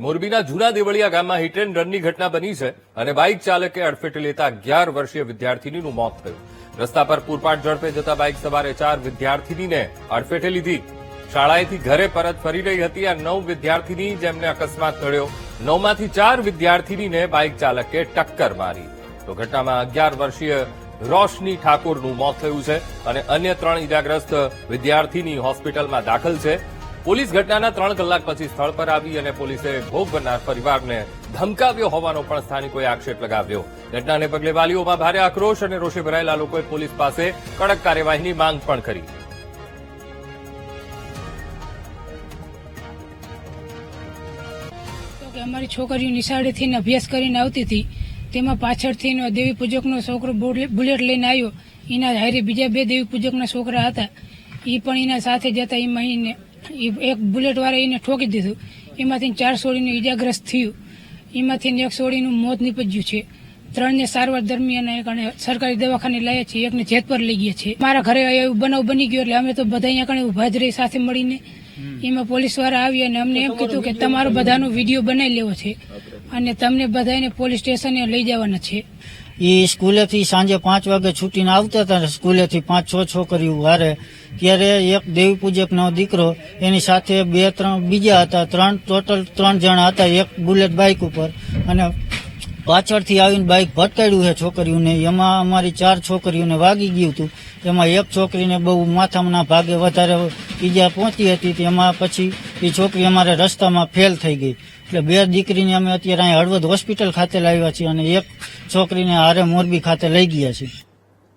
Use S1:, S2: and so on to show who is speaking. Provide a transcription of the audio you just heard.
S1: મોરબીના જૂના દેવળિયા ગામમાં હિટ એન્ડ રનની ઘટના બની છે અને બાઇક ચાલકે અડફેટે લેતા 11 વર્ષીય વિદ્યાર્થીનીનું મોત થયું. રસ્તા પર પૂરપાટ ઝડપે જતા બાઇક સવારે 4 વિદ્યાર્થીનીને અડફેટે લીધી. શાળાએથી ઘરે પરત ફરી રહી હતી આ 9 વિદ્યાર્થીની જેમને અકસ્માત નડ્યો. 9માંથી 4 વિદ્યાર્થીનીને બાઇક ચાલકે ટક્કર મારી. તો ઘટનામાં 11 વર્ષીય રોશની ઠાકોરનું મોત થયું છે અને અન્ય 3 ઇજાગ્રસ્ત વિદ્યાર્થીની હોસ્પિટલમાં દાખલ છે. પોલીસ ઘટનાના 3 કલાક પછી સ્થળ પર આવી અને પોલીસે ભોગ બનનાર પરિવારને ધમકાવ્યો હોવાનો પણ સ્થાનિકોએ આક્ષેપ લગાવ્યો. ઘટનાને પગલે વાલીઓમાં ભારે આક્રોશ અને રોષે ભરાયેલા લોકોએ પોલીસ પાસે કડક કાર્યવાહીની માંગ પણ કરી.
S2: અમારી છોકરીઓ નિશાળેથી અભ્યાસ કરીને આવતી હતી, તેમાં પાછળથી દેવી પૂજકનો છોકરો બુલેટ લઈને આવ્યો. એના હારે બીજા 2 દેવી પૂજકના છોકરા હતા, એ પણ એના સાથે જતા. એમાં એક બુલેટ વાળા એને ઠોકી દીધું. એમાંથી 4 છોડીનું ઈજાગ્રસ્ત થયું. એમાંથી 1 છોડીનું મોત નીપજ્યું છે. 3ને સારવાર દરમિયાન સરકારી દવાખાને લાયા છે, એકને જેતપર લઈ ગયા છે. મારા ઘરે એવું બનાવ બની ગયો એટલે અમે તો બધા અહીંયા કણે ઉભા જ રહી સાથે મળીને. એમાં પોલીસ વાળા આવી અને અમને એમ કીધું કે તમારો બધાનો વિડીયો બનાવી લેવો છે અને તમને બધાને પોલીસ સ્ટેશને લઈ જવાના છે.
S3: એ સ્કૂલેથી સાંજે 5 વાગે છૂટીને આવતા હતા. સ્કૂલેથી 5-6 છોકરીઓ વારે, ત્યારે એક દેવી પૂજકનો દીકરો એની સાથે 2-3 બીજા હતા. ટોટલ 3 જણા હતા એક બુલેટ બાઇક ઉપર, અને પાછળથી આવીને બાઇક ભટકાડ્યું છે છોકરીઓને. એમાં અમારી 4 છોકરીઓને વાગી ગયું હતું. એમાં એક છોકરીને બહુ માથાના ભાગે વધારે ઈજા પહોંચી હતી. એમાં પછી એ છોકરી અમારે રસ્તામાં ફેલ થઈ ગઈ. એટલે 2 દીકરીને અમે અત્યારે અહીં હળવદ હોસ્પિટલ ખાતે લાવ્યા છીએ અને એક છોકરીને હારે મોરબી ખાતે લઈ ગયા છીએ.